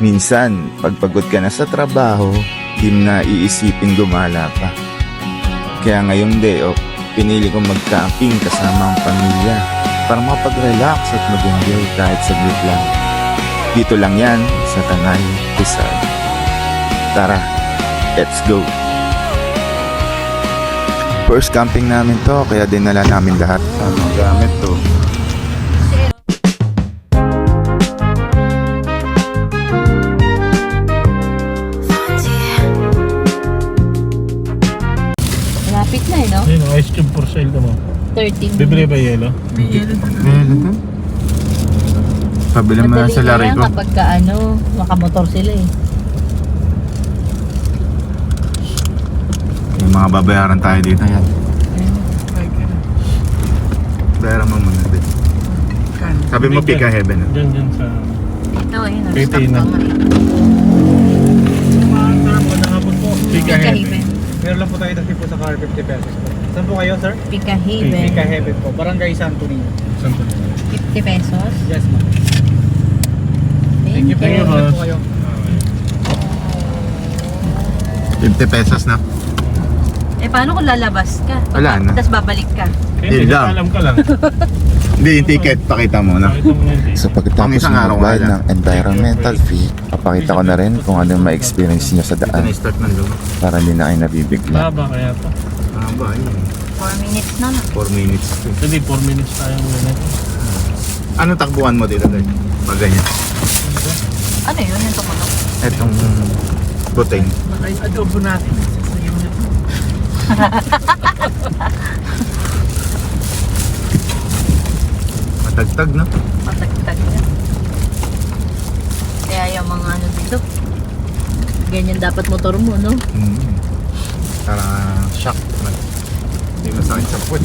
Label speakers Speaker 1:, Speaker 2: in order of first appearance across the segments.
Speaker 1: Minsan, pagpagod ka na sa trabaho, di mo na iisipin gumala pa. Kaya ngayong day off, pinili kong mag-camping kasama ang pamilya para makapag-relax at mag-enjoy kahit saglit lang. Dito lang yan sa Tanay, Rizal. Tara, let's go! First camping namin to, kaya dinala namin lahat ng mga gamit to.
Speaker 2: Malapit na no?
Speaker 3: Ayun, ice cube for sale ka mo.
Speaker 2: 13
Speaker 3: Bibili ba yelo?
Speaker 2: May yelo na.
Speaker 1: Meron to? Pabili mo na sa lari ko.
Speaker 2: Kapag ka makamotor sila eh.
Speaker 1: May mga babayaran tayo dito yan. Bayaran mo muna din. Sabi mo Pika Heaven.
Speaker 3: Diyan sa...
Speaker 2: Ito eh,
Speaker 3: Piti
Speaker 2: nag-stop
Speaker 3: na.
Speaker 2: pa nga eh.
Speaker 3: Magandang hapon po.
Speaker 2: Pika Haven.
Speaker 4: Meron lang po tayo kasi po sa car, 50 pesos po. Saan po kayo, sir?
Speaker 2: Pika Haven.
Speaker 4: Pika Heaven po. Barangay Santo Niño.
Speaker 3: Saan po?
Speaker 2: 50 pesos.
Speaker 4: Yes, ma'am.
Speaker 2: Thank you.
Speaker 3: Thank you,
Speaker 4: Saan
Speaker 3: boss.
Speaker 4: po kayo?
Speaker 1: 50 pesos na.
Speaker 2: Eh paano kung lalabas ka?
Speaker 1: Wala na.
Speaker 2: Tapos babalik ka?
Speaker 3: Hindi
Speaker 1: lang.
Speaker 3: alam ka lang.
Speaker 1: Hindi, yung ticket, pakita mo na.
Speaker 3: Pakita mo na yung
Speaker 1: So
Speaker 3: ticket.
Speaker 1: pagkatapos
Speaker 5: Pang-isang
Speaker 1: ng
Speaker 5: araw
Speaker 1: magbayad
Speaker 5: nga
Speaker 1: ng environmental fee, papakita ko na rin kung ano yung ma-experience nyo sa
Speaker 5: Ito
Speaker 1: daan
Speaker 5: na start ng lugar.
Speaker 1: para hindi na kayo nabibigla.
Speaker 3: Baba kaya to.
Speaker 5: Haba yun.
Speaker 2: 4 minutes na lang.
Speaker 5: 4 minutes.
Speaker 3: Hindi, 4 minutes tayo muna.
Speaker 5: Anong takbuhan mo dito, Dad? Pag ganyan.
Speaker 2: Ano yun? Yung tumunok?
Speaker 5: Etong protein.
Speaker 4: Baka yung adobo natin. Sasayaw na.
Speaker 5: Matagtag, no?
Speaker 2: Matagtag na. Kaya yung mga ano dito. Ganyan dapat motor mo, no?
Speaker 5: Para shock. Hindi masakit sa puwet.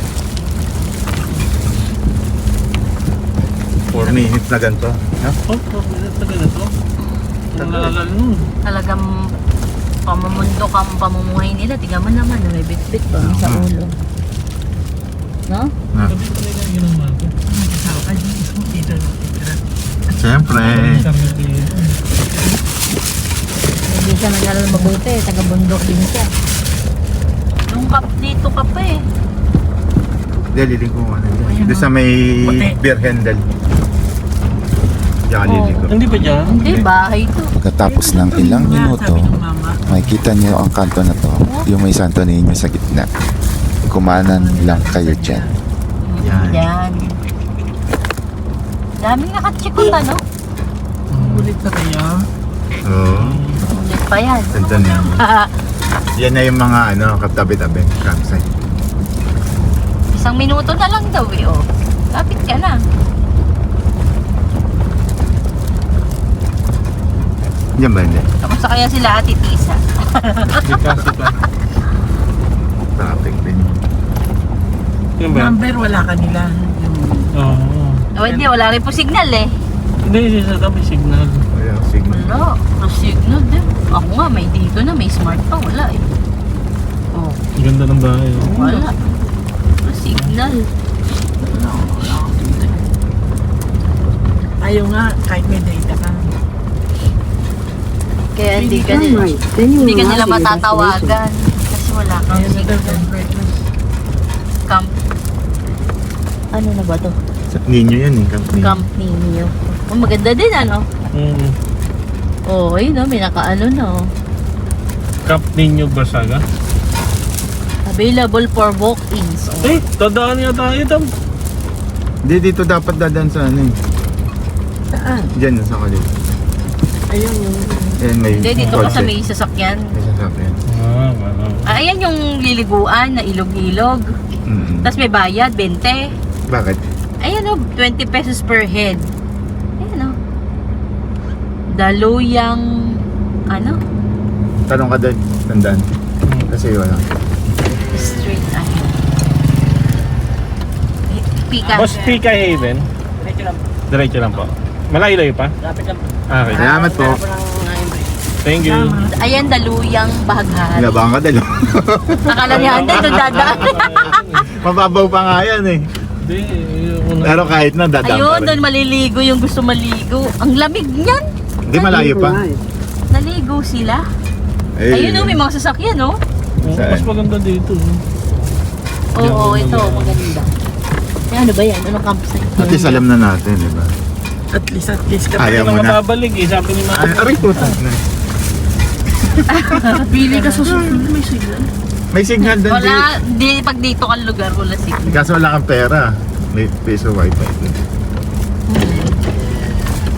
Speaker 5: 4 minutes na ganito. No?
Speaker 3: Oh, 4 minutes na ganito. Ang lalagal nun.
Speaker 2: Talagang pamumundo ang pamumuhay nila. Tiga mo naman, may bit-bit pa sa ulo. No?
Speaker 3: Sabi ko nila yung ginawa ko.
Speaker 5: Siyempre.
Speaker 2: Hindi siya nag-aral mabuti. Taga-bundok din siya. Nung dito ka pa eh.
Speaker 5: Dalilig ko ano dyan. Doon sa may beer handle. Diyan kalilig ko.
Speaker 3: Hindi ba dyan?
Speaker 2: Hindi, bahay to.
Speaker 1: Pagkatapos ng ilang minuto, makikita nyo ang kanto na to, yung may Santo Niño sa gitna. Kumanan lang kayo dyan.
Speaker 5: Yan.
Speaker 2: Yan. Daming nakatsikot ano?
Speaker 4: Ulit na kayo.
Speaker 5: Oo.
Speaker 2: Ulit pa yan.
Speaker 5: Ganda na yan. Yan na yung mga ano, katabi-tabi. Campsite.
Speaker 2: 1 minuto na lang daw eh, oh. Lapit ka na.
Speaker 5: Yan ba hindi?
Speaker 2: Kamusta kaya sila Ate Tisa?
Speaker 3: Sika.
Speaker 5: Traffic din.
Speaker 3: Yan ba?
Speaker 4: Number, wala kanila.
Speaker 3: Oo.
Speaker 2: Oh, hindi, wala rin po signal eh.
Speaker 3: Hindi, sa may signal.
Speaker 5: Wala, signal.
Speaker 2: Wala, may signal din. Ako nga, may dito na, may smart pa, wala eh. Oh,
Speaker 3: Ang ganda ng bahay. Oh.
Speaker 2: wala. May signal.
Speaker 4: Ayaw nga, kahit may data ka.
Speaker 2: Kaya hindi ka nila matatawagan. Kasi wala kang
Speaker 4: Ayaw na daw,
Speaker 2: signal. Camp. Ano na ba to?
Speaker 5: Sa ninyo yan eh, Camp Ninyo.
Speaker 2: Camp Ninyo. Oh, maganda din ano?
Speaker 3: Mm.
Speaker 2: Oh, ayun no, may nakaano na oh.
Speaker 3: Camp Ninyo Barsaga.
Speaker 2: Available for walk-ins. Oh.
Speaker 3: Eh, dadaan yata ito.
Speaker 5: Hindi, dito dapat dadaan sa ano eh.
Speaker 4: Saan?
Speaker 5: Diyan, sa kalit.
Speaker 4: Ayun yung...
Speaker 5: Ayan, may
Speaker 2: Hindi, dito ka sa
Speaker 5: kotse.
Speaker 2: may sasakyan.
Speaker 5: May sasakyan.
Speaker 3: Wow.
Speaker 2: Ah, ayan yung liliguan na ilog-ilog. Tapos may bayad, 20.
Speaker 5: Bakit?
Speaker 2: Ayan o, 20 pesos per head. Ayan o. Daluyang, ano?
Speaker 5: Tanong ka doon, tandaan. Kasi wala.
Speaker 2: Street, ano? Pika.
Speaker 3: Boss, Pika Haven.
Speaker 4: Medyo lang.
Speaker 3: Diretso lang po. Malayo-layo pa?
Speaker 4: Lapit lang.
Speaker 3: Okay.
Speaker 5: Salamat po.
Speaker 3: Thank you.
Speaker 2: Ayan, daluyang baghan.
Speaker 5: Ilabangan ka dalo.
Speaker 2: Akala niya, hindi, doon dadaan.
Speaker 5: Mababaw pa nga yan eh.
Speaker 3: Hindi,
Speaker 5: Pero kahit na dadaan
Speaker 2: Ayun,
Speaker 5: pa
Speaker 2: doon
Speaker 5: rin.
Speaker 2: maliligo yung gusto maligo. Ang lamig niyan.
Speaker 5: Hindi malayo pa.
Speaker 2: Naligo sila. Ayun o, may mga sasakyan o.
Speaker 1: Saan?
Speaker 3: Mas maganda dito.
Speaker 2: Oo, ito, maganda. Ano ba yan? Anong campsite?
Speaker 5: At least alam na natin, di ba?
Speaker 4: At least.
Speaker 5: Ayaw
Speaker 3: Kaya
Speaker 5: mo na.
Speaker 3: mababalik eh, sabi ni Mama.
Speaker 5: Aray po.
Speaker 2: Pili ka susunod, may signal.
Speaker 5: May signal doon.
Speaker 2: Wala, di, pag dito kang lugar, wala signal.
Speaker 5: Kaso wala kang pera. May peso wifi.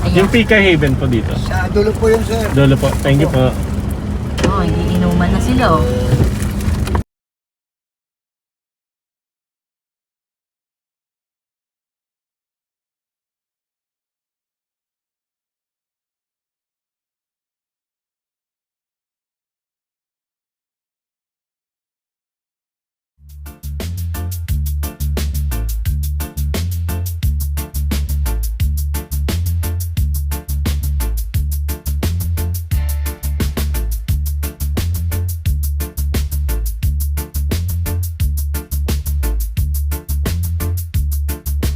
Speaker 2: Ayan.
Speaker 3: Yung Pika Haven po dito.
Speaker 4: Sa dulo po yun, sir.
Speaker 3: Dolo po. Thank you po.
Speaker 2: Oh, iinuman na sila oh.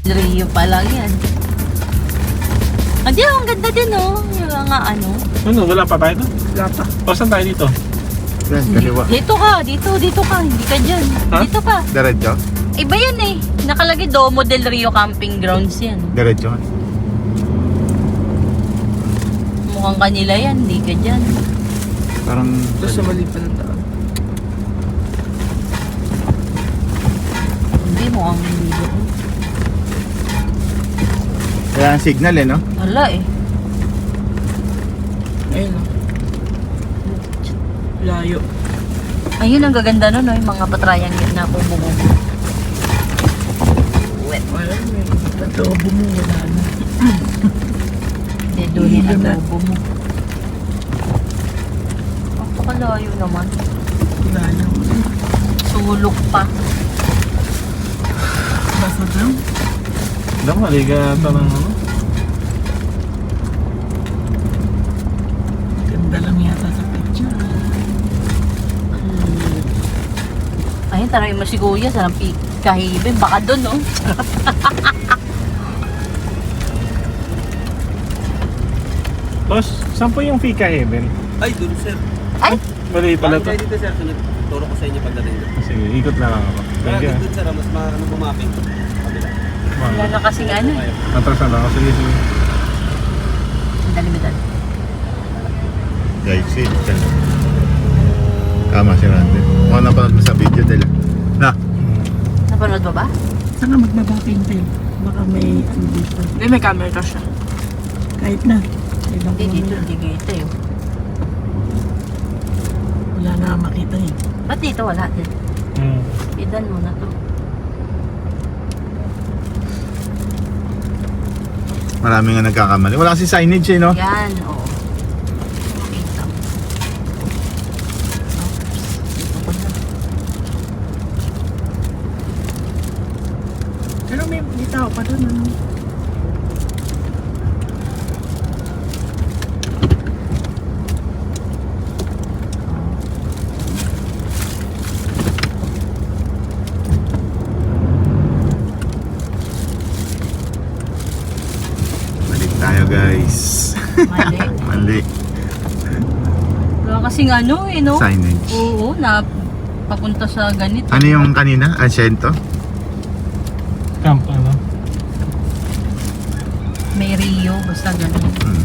Speaker 2: Rio pa lang yan. Adi, ang ganda din oh. Yung mga ano.
Speaker 3: Ano, wala pa tayo doon?
Speaker 4: Wala pa.
Speaker 3: O, saan tayo dito?
Speaker 5: Yan, kaliwa.
Speaker 2: Dito ka. Hindi ka dyan.
Speaker 3: Ha?
Speaker 2: Dito pa.
Speaker 5: Diretso?
Speaker 2: Iba yan eh. Nakalagay Domo del Rio Camping Grounds yan.
Speaker 5: Diretso.
Speaker 2: Mukhang kanila yan. Hindi ka dyan.
Speaker 5: Parang...
Speaker 4: Doon sa mali pa ng daan.
Speaker 2: Hindi, mukhang hindi doon.
Speaker 5: Kaya ang signal eh, no?
Speaker 2: Wala eh.
Speaker 4: Ayun o. Layo.
Speaker 2: Ayun, ang gaganda nun, no? Yung mga patriangle na bumububo.
Speaker 4: Wala, may adobo mo. Wala na.
Speaker 2: Hindi, doon yung
Speaker 4: Hilo na.
Speaker 2: adobo mo. Ang pakalayo naman.
Speaker 4: Wala na.
Speaker 2: Sulok pa.
Speaker 4: Basa lang.
Speaker 3: Daw, maliga ata ng ano.
Speaker 4: Ganda lang yata sa picture.
Speaker 2: Ayun, tarayin mo si Kuya sa Kahibin. Baka doon, no?
Speaker 3: Boss, saan po yung Pika Haven?
Speaker 6: Ay, dun sir.
Speaker 2: Ay!
Speaker 3: Mali pala to.
Speaker 6: Tayo dito sir, sunod. Turo ko sa inyo pagdating doon.
Speaker 3: Sige, ikot na lang ako. Thank you.
Speaker 6: Dun sir, mas marami bumaping. Kabila.
Speaker 2: Wala na kasing ano eh.
Speaker 3: Atras na lang ako. Sige, sige.
Speaker 2: Ang dali-dali.
Speaker 5: Guys, see. Kama si Randy. Mga napanood mo sa video nila. Na,
Speaker 2: Napanood mo ba?
Speaker 4: Saan ka magbabaping tayo? Baka may ano dito. Hindi, may camera siya. Kahit na. Ibang
Speaker 2: Hindi dito,
Speaker 4: camera.
Speaker 2: hindi dito eh.
Speaker 4: Wala na makita eh.
Speaker 2: Ba't dito wala din? Idan mo na to.
Speaker 5: marami nga nagkakamali. Wala kasi signage eh, no?
Speaker 2: Yan, oo. Makita mo. Dito ko na.
Speaker 4: Pero may tao pa doon. Ano?
Speaker 5: Balik tayo, guys.
Speaker 2: Mali.
Speaker 5: Mali.
Speaker 2: Wala kasing ano eh, no?
Speaker 5: Signage.
Speaker 2: Oo, na papunta sa ganito.
Speaker 5: Ano yung kanina? Asiento?
Speaker 3: Camp, ano?
Speaker 2: May Rio, basta ganun.
Speaker 5: Hmm.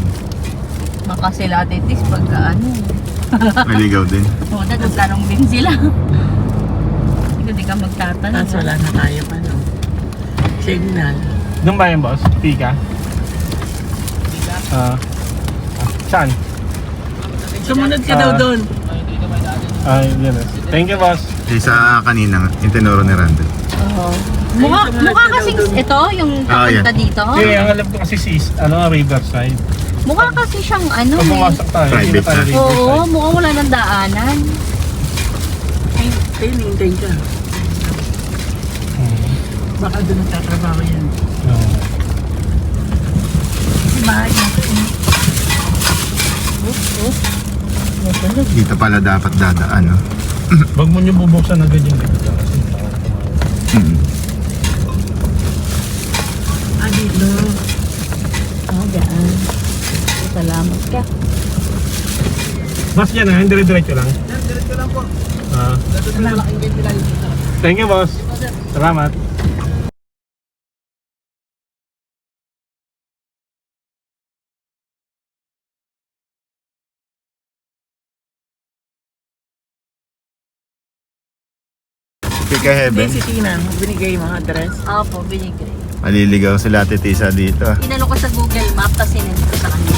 Speaker 2: Makasilatitis pagka ano.
Speaker 5: Maligaw din.
Speaker 2: Oo, nagtanong din sila. Hindi ka magtatanong.
Speaker 4: Tapos wala na tayo ano. Signal.
Speaker 3: Doon ba yung boss? Pika? Saan?
Speaker 4: Sumunod ka daw doon.
Speaker 3: Ay, yun. Thank you, boss.
Speaker 5: Isa kanina, yung tinuro ni Randy.
Speaker 2: Oo. Mukha kasing ito, yung
Speaker 5: Ah,
Speaker 2: papunta
Speaker 5: yan.
Speaker 2: dito.
Speaker 3: Kasi ang alam ko kasi Riverside.
Speaker 2: Mukha kasi siyang ano
Speaker 3: Pag pumasok tayo, hindi na tayo
Speaker 5: Private
Speaker 2: Oo,
Speaker 3: Riverside.
Speaker 2: mukhang wala ng daanan.
Speaker 4: Ayun, hintay ka. Baka doon nagtatrabaho yan.
Speaker 3: Oo.
Speaker 4: Bahay natin.
Speaker 5: Dito pala dapat dadaan, no?
Speaker 3: Wag mo niyo bubuksan agad yung dito.
Speaker 5: Hmm.
Speaker 4: Ah, dito.
Speaker 2: Oh, daan. Salamat ka.
Speaker 3: Boss yan ha, dire-diretso lang.
Speaker 6: Diretso lang po.
Speaker 3: Ah.
Speaker 6: Malaking ventilator dito.
Speaker 3: Thank you, boss. Salamat.
Speaker 1: Kika Heaven.
Speaker 4: Si Tina, binigay yung mga address.
Speaker 2: Opo, binigay.
Speaker 1: Maliligaw sila Ate Tisa dito.
Speaker 2: Inano ko sa Google Map, tapos sinend ko sa kanya.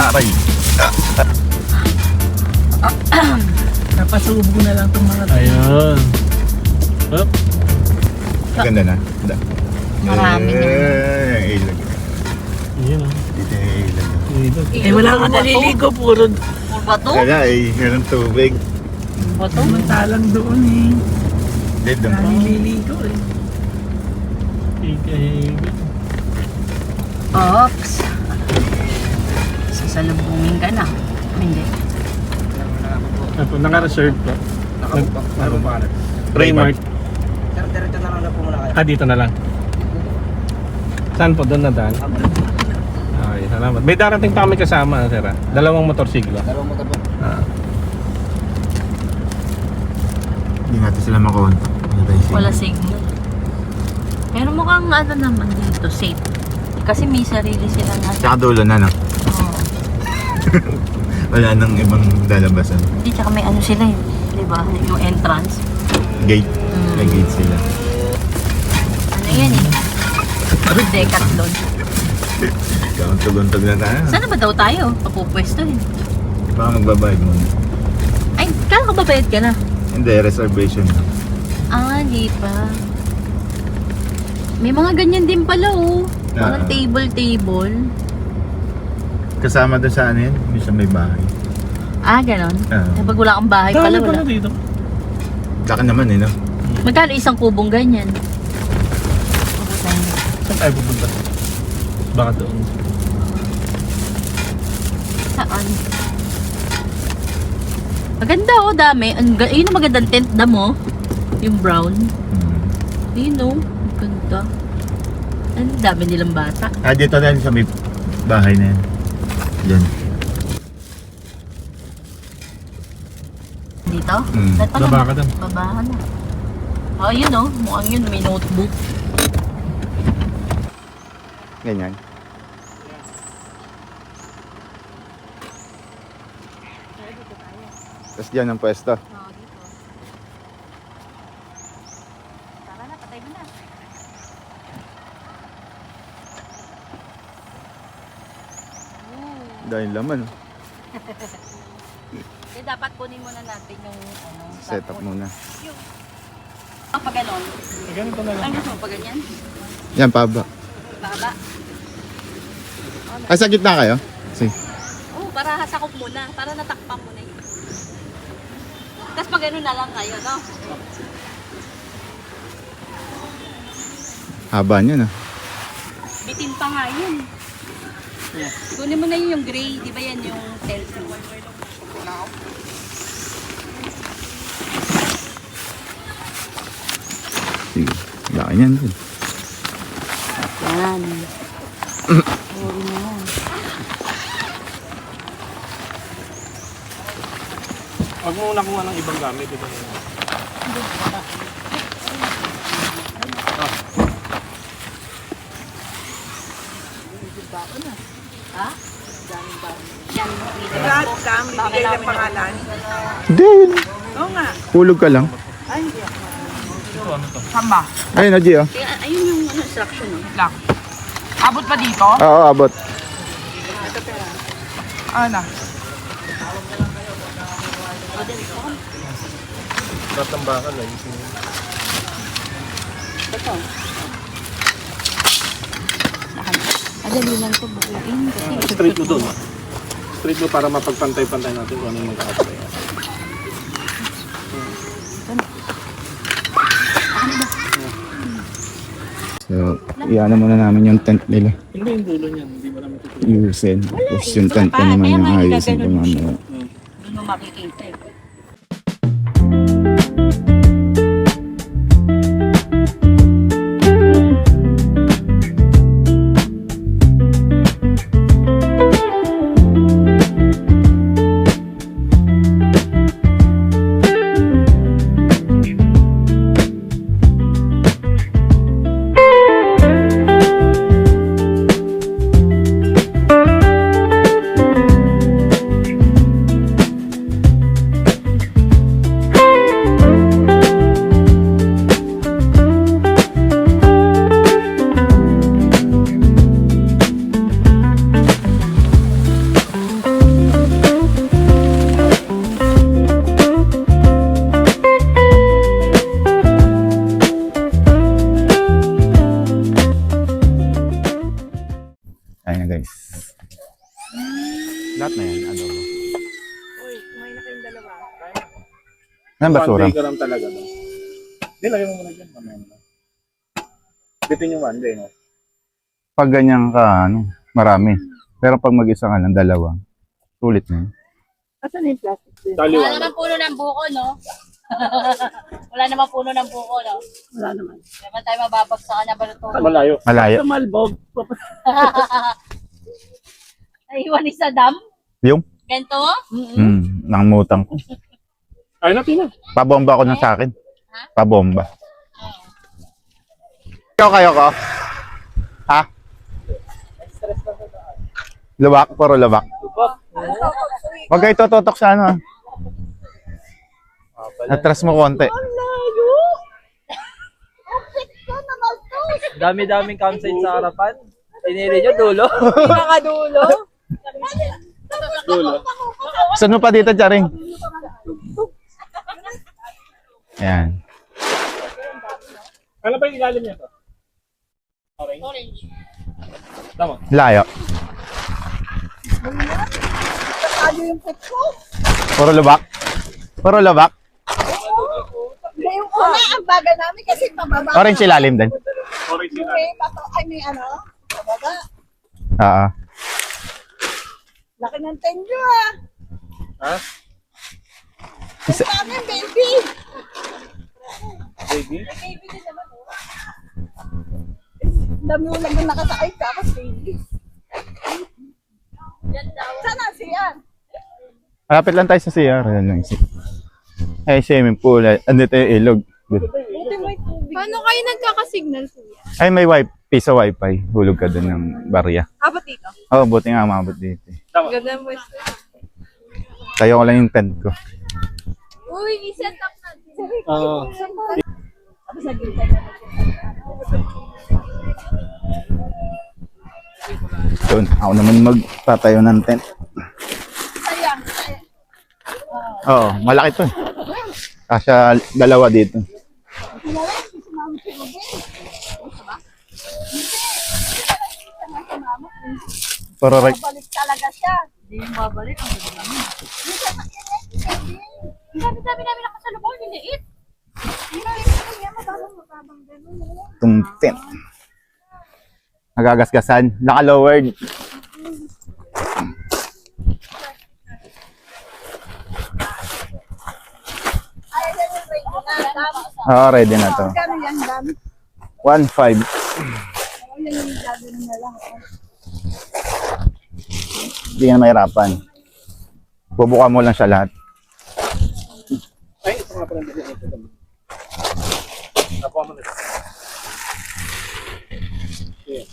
Speaker 1: Aray.
Speaker 4: Napasubo na lang itong mga
Speaker 3: Ayun. Up.
Speaker 1: Ganda na.
Speaker 2: Marami na.
Speaker 1: Ilag.
Speaker 3: Yun o.
Speaker 1: Dito yung ilag.
Speaker 3: Dito.
Speaker 4: Eh, wala ka naliligo, puro
Speaker 2: Puro bato?
Speaker 1: Kaya meron tubig.
Speaker 2: Bato?
Speaker 4: samantalang doon eh.
Speaker 1: Dead doon.
Speaker 4: Naliligo eh.
Speaker 2: Ops. Sasalubungin ka na. Hindi.
Speaker 3: Naka-reserve po.
Speaker 6: Meron pa kanan.
Speaker 3: Raymart.
Speaker 6: Sir, diretso na lang po muna kayo.
Speaker 3: Ah, dito na lang. Saan po? Doon na daan? Okay, salamat. May darating pa kami kasama, sir. Ah. Dalawang motorsiklo.
Speaker 6: Dalawang motor po.
Speaker 3: Ah.
Speaker 5: Hindi natin sila makontak.
Speaker 2: Wala signal. Pero mukhang ano naman dito, safe. Kasi may sarili silang ano.
Speaker 5: Tsaka dulo na, no?
Speaker 2: Oo.
Speaker 5: Wala nang ibang lalabasan.
Speaker 2: Hindi, tsaka may ano sila yun. Diba? Yung entrance.
Speaker 5: Gate. May gate sila.
Speaker 2: Ano yan eh? Decathlon.
Speaker 5: Kauntog-untog na tayo.
Speaker 2: Saan na ba daw tayo? Papupwesto eh.
Speaker 5: Baka magbabayad muna.
Speaker 2: Ay, kala ko babayad ka na.
Speaker 5: Hindi, reservation na.
Speaker 2: Ah, di pa. May mga ganyan din pala oh. Mga table.
Speaker 5: Kasama doon sa ano yun? Yung sa may bahay.
Speaker 2: Ah, ganon.
Speaker 5: Ah.
Speaker 2: Kapag wala kang bahay pala,
Speaker 3: Dami
Speaker 2: wala.
Speaker 3: pala dito.
Speaker 5: Laki naman eh, no?
Speaker 2: Magkano isang kubong ganyan?
Speaker 3: Saan tayo pupunta? Baka doon.
Speaker 2: Saan? Maganda oh, dami. Yun ang magandang tent na mo. Yung brown. Yun oh, maganda. Ang dami nilang bata.
Speaker 5: Ah, dito na yun sa may bahay na yan. Yan.
Speaker 2: Dito?
Speaker 5: Mm.
Speaker 2: Ito na.
Speaker 3: Baba ka doon.
Speaker 2: Baba ka na. Oh, yun oh. Mukhang yun. May notebook.
Speaker 1: Ganyan. Tapos dyan ang pwesto.
Speaker 2: Oo, dito. Tara na, patay mo na.
Speaker 1: Dahil laman.
Speaker 2: Eh, dapat kunin muna natin yung ano,
Speaker 1: Set up muna.
Speaker 2: Ang pag ganon.
Speaker 3: Ganito na lang.
Speaker 2: Ang gusto mo pag ganyan?
Speaker 1: Yan, paba.
Speaker 2: Baba.
Speaker 1: Ay, sa gitna kayo? Sige.
Speaker 2: Oo, para hasakop muna. Para natakpan muna yun. Tapos pag gano'n na lang kayo, no?
Speaker 1: Haba niya na.
Speaker 2: Bitin pa nga yun. Kunin mo na yun yung gray. Di ba yan yung selfie?
Speaker 1: Sige. Laki niyan.
Speaker 2: Yan. Huwag mo yan.
Speaker 3: Huwag mo muna kuha ng ibang gamit. Diba?
Speaker 2: Ha? Daming ba? Yan.
Speaker 4: Lahat ka, bibigay ng pangalan.
Speaker 1: Hindi, yun.
Speaker 4: Oo nga.
Speaker 1: Hulog ka lang.
Speaker 3: Ito ano to?
Speaker 4: Samba.
Speaker 1: Ayun na, G, oh.
Speaker 2: Kaya, ayun yung ano, instruction. Oh.
Speaker 4: Lang. Abot pa dito?
Speaker 1: Oo, abot.
Speaker 4: Ano?
Speaker 3: Tatambakan lang.
Speaker 2: Ito. Adali lang to bukuin kasi
Speaker 3: Straight mo doon. Straight mo para mapagpantay-pantay natin kung ano yung magkakapatay.
Speaker 1: So, iyan muna namin yung tent nila.
Speaker 3: Hindi yung dulo niyan. Hindi mo naman tutuloy.
Speaker 1: Yusin. Tapos yung tent ko naman yung ayusin ko mamaya.
Speaker 2: hindi mo makikita eh.
Speaker 1: Ayun na guys. Lahat na yan, adobo.
Speaker 4: Uy, kumain na kayong dalawa.
Speaker 1: Yan basura.
Speaker 3: One day ka lang talaga. No? Hindi, lagay mo muna dyan. Mamaya na. Bitin yung one day, no?
Speaker 1: Pag ganyan ka, ano, marami. Pero pag mag-isa ka lang, dalawa. Sulit na yun.
Speaker 4: Asan yung plastic din?
Speaker 2: Wala
Speaker 3: Taliwan.
Speaker 2: naman puno ng buko, no? Wala naman puno ng buko, no?
Speaker 4: Wala naman.
Speaker 2: Naman tayo mababagsakan na balutong.
Speaker 3: Malayo.
Speaker 1: Malaya.
Speaker 4: Sa Malbog.
Speaker 2: Naiwan ni Saddam?
Speaker 1: Yung?
Speaker 2: Ganito?
Speaker 1: Nakangutang ko.
Speaker 3: Ay, natin na.
Speaker 1: Pabomba ko na sa akin. Pabomba. Kayo ko? Ha? Lubak? Puro lubak. Huwag kayo tututok sa ano. Atras mo konti.
Speaker 6: Dami-daming campsite sa harapan. Pinili nyo dulo.
Speaker 4: Pinakadulo.
Speaker 3: Dulo.
Speaker 1: Saan mo pa dito, Charing? Yan.
Speaker 3: Ano ba yung ilalim niya to? Orange.
Speaker 2: Orange.
Speaker 3: Tama.
Speaker 1: Layo. Puro lubak? Puro lubak?
Speaker 7: Hindi, yung una, ang bagal namin kasi pababa.
Speaker 1: Orange ilalim din?
Speaker 3: Orange yung
Speaker 7: Okay, pato, I mean, ano, pababa.
Speaker 1: Oo.
Speaker 7: Laki ng tenyo, ah.
Speaker 3: Ha?
Speaker 7: Sa amin, baby.
Speaker 3: Baby?
Speaker 7: Baby din naman, oh. Dami mo lang yung nakasakay ka, tapos baby. Sana siya.
Speaker 1: Malapit lang tayo sa CR. Yan lang. Ay, swimming pool. Andito yung ilog.
Speaker 8: Paano kayo nagkakasignal, kuya?
Speaker 1: Ay, may piso wifi. Hulog ka dun ng barya.
Speaker 8: Abot dito.
Speaker 1: Oo, buti nga umabot dito.
Speaker 8: Ganda mo.
Speaker 1: Tayo ko lang yung tent ko.
Speaker 8: Uy, i-set up natin.
Speaker 3: Oo.
Speaker 1: Doon, ako naman magtatayo ng tent. Oo, malaki to. Kasya dalawa dito. Pero right.
Speaker 7: Balik talaga siya.
Speaker 2: Hindi yung babalik. Ang ganda namin. Ang dami-dami namin nakasalubong. Liliit.
Speaker 1: Itong tent. Nagagasgasan. Naka-lowered. Oo, ready na to.
Speaker 7: Kano yan, Dan?
Speaker 1: 1.5.
Speaker 7: Yan yung gagawin na lang.
Speaker 1: Hindi ka na mahirapan. Bubuka mo lang siya lahat.
Speaker 3: Ay, ito nga pala. Nakuha mo na. Okay.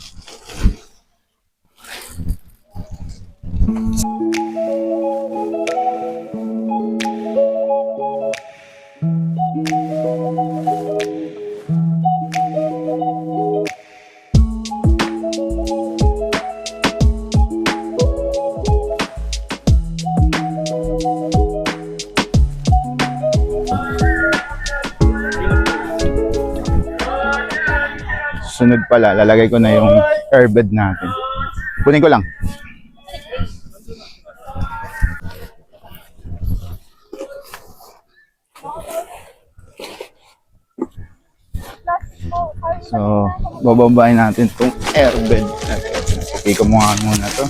Speaker 1: Sunod pala, lalagay ko na yung airbed natin. Kunin ko lang. So, babambahin natin itong airbed. Okay ko muna to.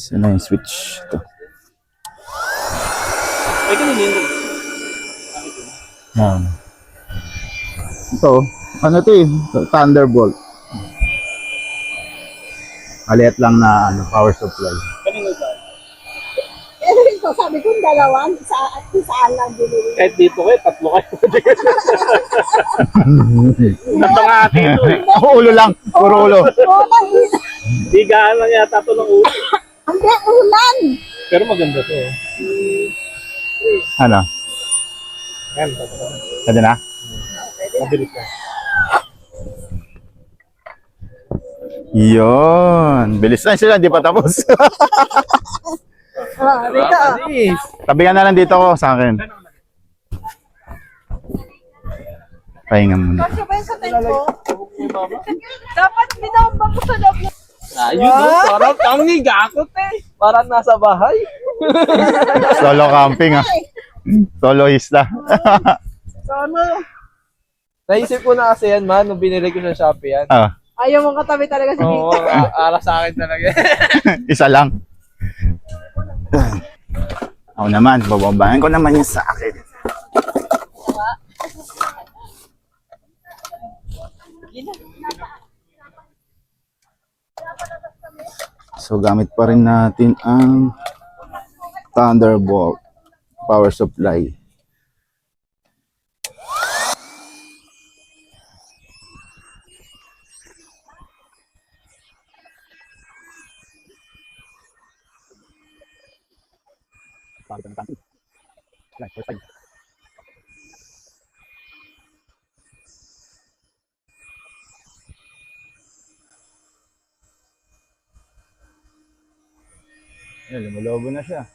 Speaker 1: Isa na yung switch to.
Speaker 3: Ay, kanina yun.
Speaker 1: Yan. Ito, ano to eh? Thunderbolt. Maliit lang na power supply.
Speaker 3: Kanina ba?
Speaker 7: Eh, ito, sabi ko, dalawan, isaan lang binili.
Speaker 3: Kahit dito kayo, tatlo kayo. Tatlo nga ate ito eh.
Speaker 1: Ulo lang, puro ulo.
Speaker 7: Oo, mahina.
Speaker 3: Higaan lang yata ito ng ulo.
Speaker 7: Hindi, ulan.
Speaker 3: Pero maganda to.
Speaker 1: Ano?
Speaker 3: Yan.
Speaker 5: Pwede na?
Speaker 3: Mabilis na.
Speaker 5: Yun. Bilis na sila, di pa tapos. Tabi ka na lang dito ko sa akin. Pahinga muna.
Speaker 7: Dapat binambang ko sa loob ng...
Speaker 6: Ayun, no? Parang kami gakot eh. Parang nasa bahay.
Speaker 5: Solo camping ah. Soloista.
Speaker 6: Naisip ko na kasi yan, man, nung binili ko sa Shopee yan.
Speaker 5: Ah,
Speaker 7: Ayaw mong katabi talaga si
Speaker 6: Oo, ara sa akin talaga.
Speaker 5: isa lang. Ako naman, bababayan ko naman yun sa akin. So gamit pa rin natin ang Thunderbolt power supply. Yan, lumalobo na siya.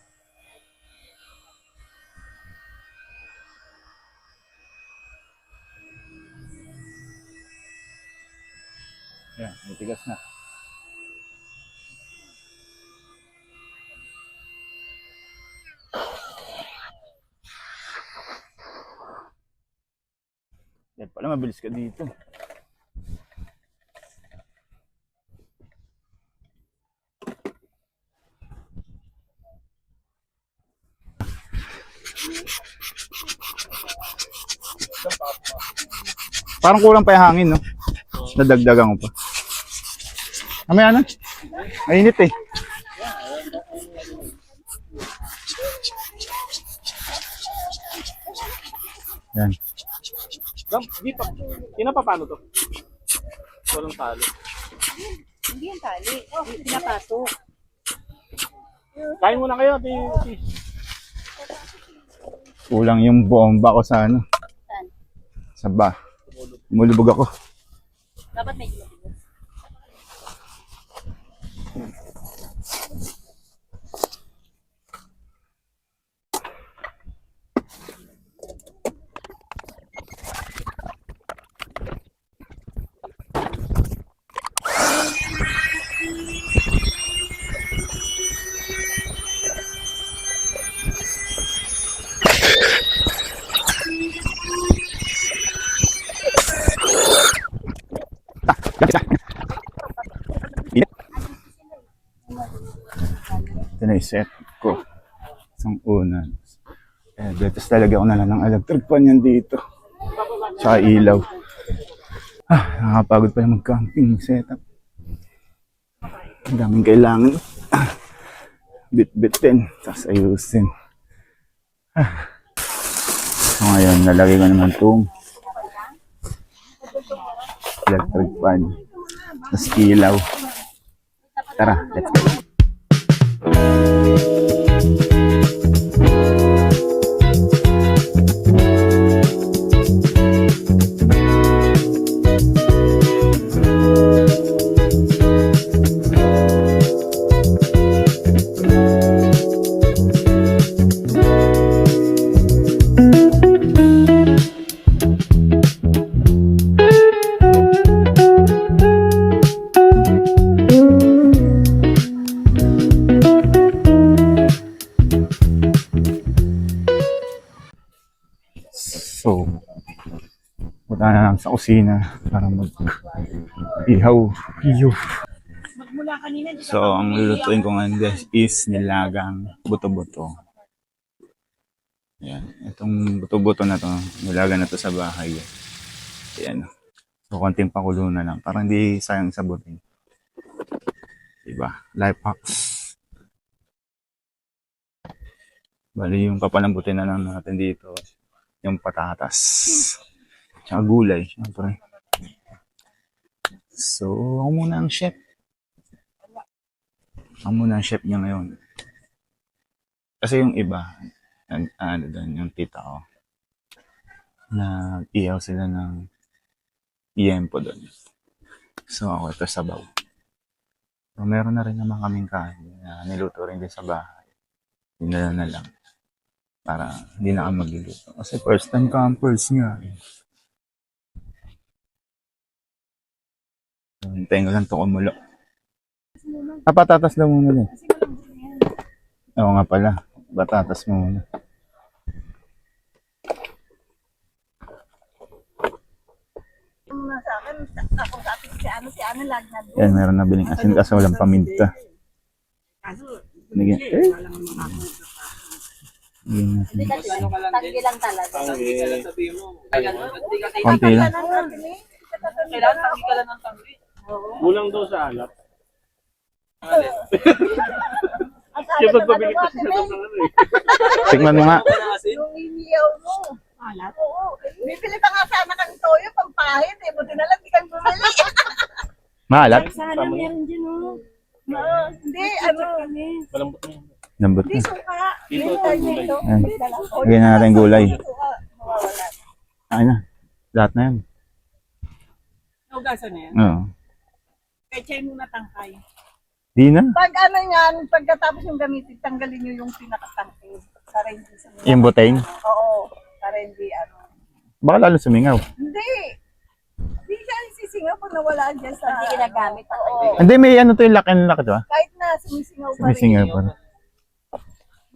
Speaker 5: Yan, matigas na. Yan pala, mabilis ka dito. Parang kulang pa yung hangin, no? Nadagdagan ko pa. Mamaya na. Mainit eh. Yan.
Speaker 3: Di pa. Paano to? Walang talo.
Speaker 7: Hindi yan tali. Pinapato.
Speaker 3: Kain muna kayo, ati.
Speaker 5: Kulang yung bomba ko sa ano. Sa ba. Mulubog ako.
Speaker 2: Dapat medyo matigas.
Speaker 5: Ito na yung-set ko. Isang unan. Eh, betas talaga ako na lang ng electric fan yan dito. Tsaka ilaw. Nakakapagod pala mag-camping setup. Ang daming kailangan. Bit-bitin. Tapos ayusin. So ngayon, nalagay ko naman itong electric fan. Tapos ilaw. Tara, let's go. So, punta na lang sa kusina para mag-ihaw. So, ang lulutuin ko ngayon guys is nilagang buto-buto. Yan. Itong buto-buto na to, nilaga na to sa bahay. Yan. So, konting pakulo na lang. Para hindi sayang sabutin. Diba? Life hacks. Bali, yung papalambutin na lang natin dito. Yung patatas. Tsaka gulay, syempre. So, ako muna ang chef. Ako muna ang chef niya ngayon. Kasi yung iba, ano doon, yung tita ko, Nag-iyaw sila ng iyempo doon. So ako ito sabaw. So, meron na rin naman kaming kain na niluto rin din sa bahay. Dinala na lang. Para hindi na kami magluluto. Kasi first time campers nga. Hintayin ko lang ito kumulo. Patatas daw muna din. Oo nga pala. Batatas muna.
Speaker 7: Sa akin, ako sabi si ano lang na
Speaker 5: Yan, meron na biling asin kasi walang paminta. Bigyan.
Speaker 7: Hindi kasi tanggi lang talaga.
Speaker 5: Konti lang.
Speaker 6: Kailangan tanggi ka lang ng tanggi.
Speaker 3: Kulang daw sa alap.
Speaker 7: Ang
Speaker 3: Kaya
Speaker 7: sabi
Speaker 3: pagpabili
Speaker 7: naman
Speaker 3: kasi siya ng ano eh.
Speaker 5: Tikman mo nga.
Speaker 7: yung iniyaw mo. Alat? Oo. Bibili pa nga sana kang toyo, pampahit eh. Buti na lang di kang bumili.
Speaker 5: Maalat.
Speaker 4: Sana meron dyan, oh.
Speaker 7: Hindi, ano.
Speaker 3: Malambot na yun.
Speaker 5: Lambot
Speaker 7: Hindi
Speaker 5: na.
Speaker 7: suka.
Speaker 3: Ito,
Speaker 7: Hindi
Speaker 3: gulay.
Speaker 7: ito.
Speaker 5: Yan.
Speaker 7: Oh,
Speaker 5: Lagyan na natin gulay.
Speaker 7: suka. Mawawala.
Speaker 5: Ay na. Lahat na yan.
Speaker 4: Hugasan na yan.
Speaker 5: Oo.
Speaker 4: Kaya chay mo na tangkay.
Speaker 5: Di na.
Speaker 7: Pag ano yan, pagkatapos yung gamitin, tanggalin nyo yung pinakatangke. Para hindi sa
Speaker 5: Yung buteng.
Speaker 7: Oo. Para hindi ano.
Speaker 5: Baka lalo sumingaw.
Speaker 7: Hindi. Hindi siya isisingaw pag nawala dyan sa... Hindi ginagamit. Oo.
Speaker 5: Hindi, may ano to yung lock and lock ito ah.
Speaker 7: Kahit na sumisingaw pa rin.
Speaker 5: Sumisingaw pa rin.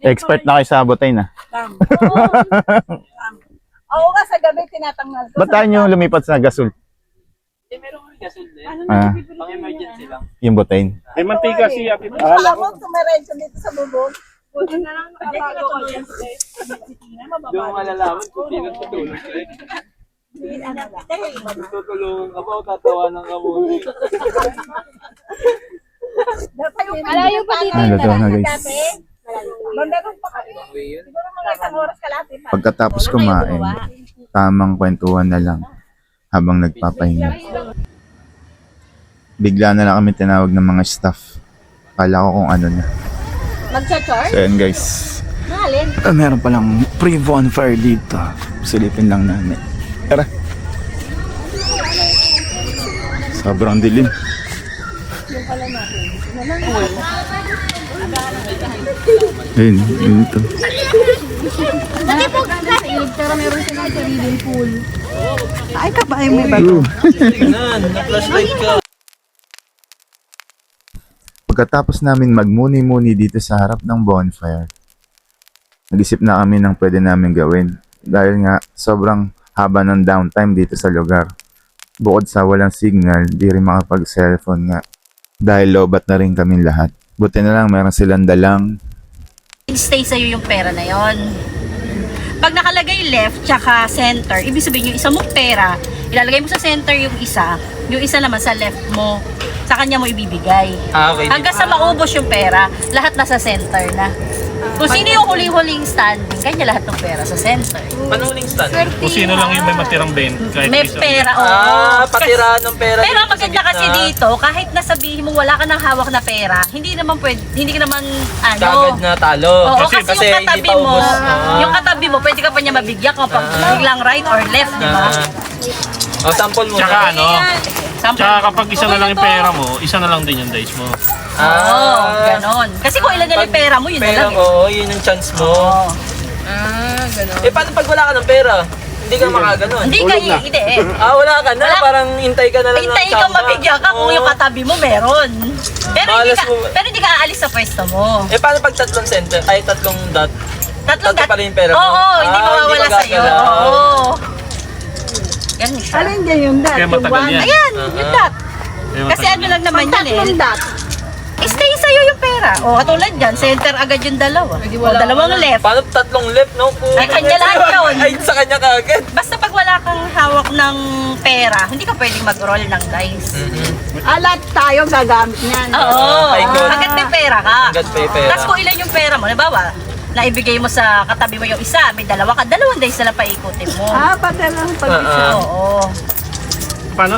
Speaker 5: Expert na kayo sa butay na.
Speaker 7: Oo nga, sa gabi tinatanggal ko.
Speaker 5: Ba't tayo nyo lumipat sa gasol?
Speaker 6: Meron kang gasol din.
Speaker 5: Ah,
Speaker 6: Pang emergency lang.
Speaker 5: yung butay.
Speaker 3: May mantika si Ate.
Speaker 7: Akala ko tumiretso dito sa bubong.
Speaker 4: Buti na lang nakabago ko yan.
Speaker 6: Doon mo malalaman kung sino tutulong sa'yo. Tutulungan ka ba o tatawanan ka muna?
Speaker 8: Malayo pa dito.
Speaker 5: Ah, luto na guys.
Speaker 7: Magdadong pa kami. Siguro mga isang oras kalahati pa.
Speaker 5: Pagkatapos kumain, tamang kwentuhan na lang habang nagpapahinga. Bigla na lang kami tinawag ng mga staff. Kala ko kung ano na.
Speaker 2: Magcha-charge?
Speaker 5: So yun guys.
Speaker 2: Nalin.
Speaker 5: Meron palang pre-bonfire dito. Silipin lang namin. Tara. Sobrang dilim. Ayun, yun ito.
Speaker 2: Dati po pero meron sila sariling pool.
Speaker 7: Ay, kabahay mo ba?
Speaker 6: Tingnan, na-flashlight ka.
Speaker 5: Pagkatapos namin magmuni-muni dito sa harap ng bonfire, nag-isip na kami ng pwede namin gawin. Dahil nga, sobrang haba ng downtime dito sa lugar. Bukod sa walang signal, di rin makapag-cellphone nga. Dahil lobat na rin kaming lahat. Buti na lang meron silang dalang
Speaker 2: Stay sa'yo yung pera na yon. Pag nakalagay left tsaka center, ibig sabihin yung isa mong pera, ilalagay mo sa center yung isa naman sa left mo, sa kanya mo ibibigay.
Speaker 6: Ah, okay.
Speaker 2: Hanggang sa maubos yung pera, lahat nasa center na. Kung sino yung huling-huling standing, kanya lahat ng pera sa center.
Speaker 6: Panuling stand.
Speaker 3: Kung sino lang yung may matirang ben. Kahit
Speaker 2: May
Speaker 3: isa.
Speaker 2: pera, oo.
Speaker 6: Ah, patirahan ng pera.
Speaker 2: Pero
Speaker 6: dito
Speaker 2: ang
Speaker 6: sa
Speaker 2: maganda kasi
Speaker 6: gitna.
Speaker 2: dito, kahit nasabihin mo wala ka ng hawak na pera, hindi ka naman
Speaker 6: Kagad na talo.
Speaker 2: Oo,
Speaker 3: Kasi-
Speaker 2: kasi, yung
Speaker 6: hindi
Speaker 2: katabi
Speaker 6: pa
Speaker 2: mo,
Speaker 6: ubos.
Speaker 2: yung katabi mo, pwede ka pa niya mabigyan kung biglang right or left, di ba?
Speaker 6: Oh, sample mo.
Speaker 3: Tsaka ano,
Speaker 2: Sample.
Speaker 3: tsaka kapag isa na lang yung pera mo, isa na lang din yung dice mo.
Speaker 2: Oo, ganon. Kasi kung ilan na yung pera mo, yun na
Speaker 6: Pera
Speaker 2: lang.
Speaker 6: mo, yun yung chance mo.
Speaker 2: Oo.
Speaker 6: Eh, paano pag wala ka ng pera? Hindi ka makaganon.
Speaker 2: Hindi ka, hindi eh.
Speaker 6: Ah, wala ka na.
Speaker 2: Wala.
Speaker 6: Parang hintay ka na lang
Speaker 2: Hintay
Speaker 6: ng
Speaker 2: ka
Speaker 6: tsamba.
Speaker 2: mabigyan ka kung yung katabi mo meron.
Speaker 6: Malas mo.
Speaker 2: Pero hindi ka aalis sa pwesto mo.
Speaker 6: Eh, paano pag tatlong center? Ay, tatlong dot.
Speaker 2: Tatlong
Speaker 6: Tatlo pa rin yung pera mo.
Speaker 2: Oo, hindi
Speaker 6: Ah,
Speaker 2: mawawala
Speaker 6: hindi
Speaker 2: sa'yo.
Speaker 6: magagalaw.
Speaker 2: Oo. Yan siya.
Speaker 7: Alin dyan yung dot?
Speaker 3: Kaya
Speaker 7: Yung
Speaker 3: matagal
Speaker 7: one?
Speaker 3: yan.
Speaker 2: Ayan, yung dot. Kasi ano lang naman yun eh.
Speaker 7: Tatlong dot.
Speaker 2: Stay sa'yo yung pera. O, katulad dyan, center agad yung dalawa. O, dalawang left.
Speaker 6: Paano tatlong left, no?
Speaker 2: Ay, kanya lahat yun.
Speaker 6: Ay, sa kanya kagad.
Speaker 2: Basta pag wala kang hawak ng pera, hindi ka pwedeng mag-roll ng dice.
Speaker 7: Alat tayo gagamit niyan.
Speaker 2: Oo.
Speaker 6: Ay, good.
Speaker 2: Hanggat may pera ka.
Speaker 6: Hanggat may pera.
Speaker 2: Tapos kung ilan yung pera mo, nabawa, naibigay mo sa katabi mo yung isa, may dalawa ka, dalawang dice na lang paikutin mo.
Speaker 7: Ah, pati lang pag-isa.
Speaker 2: Oo.
Speaker 3: Paano?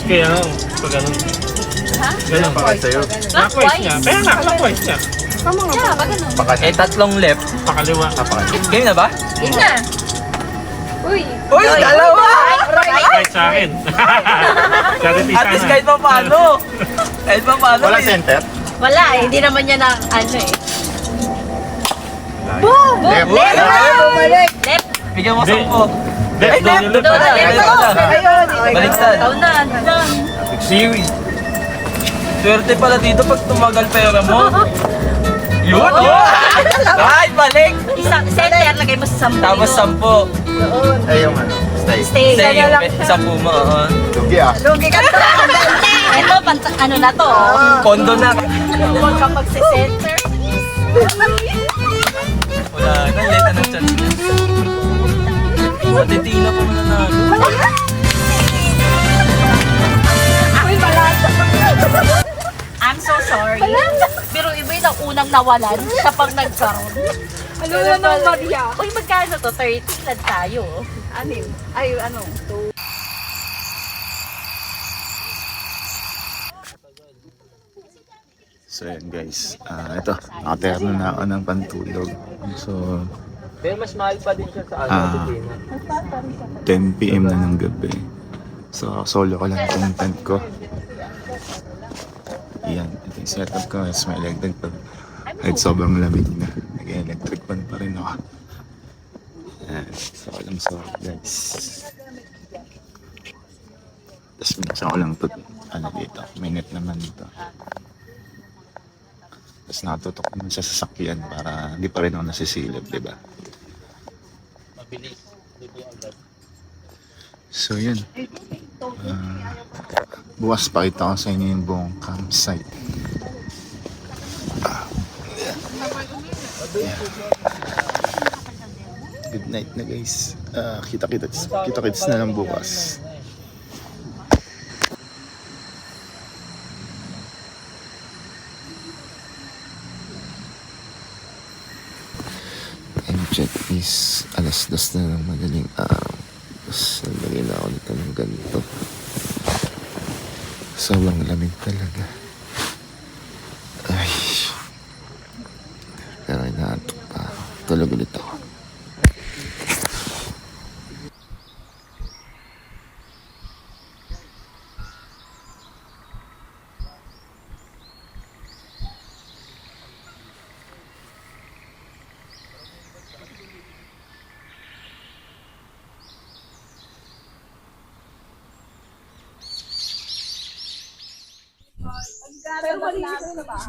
Speaker 3: Kaya ano, pag ano. Ganun pa sa'yo. Clockwise niya. Kaya nga, clockwise niya.
Speaker 6: Eh, tatlong left.
Speaker 3: Pakaliwa.
Speaker 6: Game na ba?
Speaker 2: Yun na.
Speaker 8: Uy,
Speaker 6: Uy, dalawa!
Speaker 3: Kahit sa akin. Charity
Speaker 6: At least
Speaker 3: sana.
Speaker 6: kahit pa paano. Kahit pa paano.
Speaker 1: Wala
Speaker 6: eh.
Speaker 1: center?
Speaker 2: Wala eh, hindi naman niya na ano eh.
Speaker 1: Left.
Speaker 2: Left! Left!
Speaker 6: Bigyan mo
Speaker 3: Hindi.
Speaker 6: 10.
Speaker 3: Left daw yung left.
Speaker 2: Doon, left.
Speaker 6: Baliktad.
Speaker 2: Ikaw na, lang.
Speaker 3: Seaweed.
Speaker 6: Swerte pala dito pag tumagal pera mo. Yun! Ay, balik!
Speaker 2: Isang center, lagay mo sa 10.
Speaker 6: Tapos 10.
Speaker 1: Ay, yung ano, stay.
Speaker 2: Stay.
Speaker 6: Sa iyo, 10 mo.
Speaker 1: Lugi ah.
Speaker 7: Lugi ka to.
Speaker 2: Ito, ano na to.
Speaker 6: Pondo na.
Speaker 2: Huwag ka magse-center.
Speaker 6: Wala na, leta ng chance niya. Matitina po mananalo.
Speaker 2: I'm so sorry. Pero iba yung ang unang nawalan kapag nagkaroon.
Speaker 8: Ano na ng Maria?
Speaker 2: Uy, magkano to? 30 lang tayo.
Speaker 8: Anim. Ay, ano?
Speaker 5: So yun guys, ito, nakaterno na ako ng pantulog. So,
Speaker 6: Pero mas mahal pa din siya sa
Speaker 5: Ah.
Speaker 6: Titina.
Speaker 5: 10 PM na ng gabi. So, solo ko lang itong tent ko. Yan, ito yung setup ko. Yes, may electric pa. Kahit sobrang lamig na. Nag-electric pan pa rin ako. Yan, so walang sorry guys. Tapos binuksan ko lang ito. Ano dito, may net naman dito. Tapos nakatutok naman sa sasakyan para hindi pa rin ako nasisilip, di ba? So yun. Bukas pakita ko sa inyo yung buong campsite. Good night na guys. Kita-kits na lang bukas. And check is alas 2 na ng madaling araw. Tapos nalagay na ako nito ng ganito. Sobrang lamig talaga. Ay. Pero inaantok pa ako. Tulog ulit ako.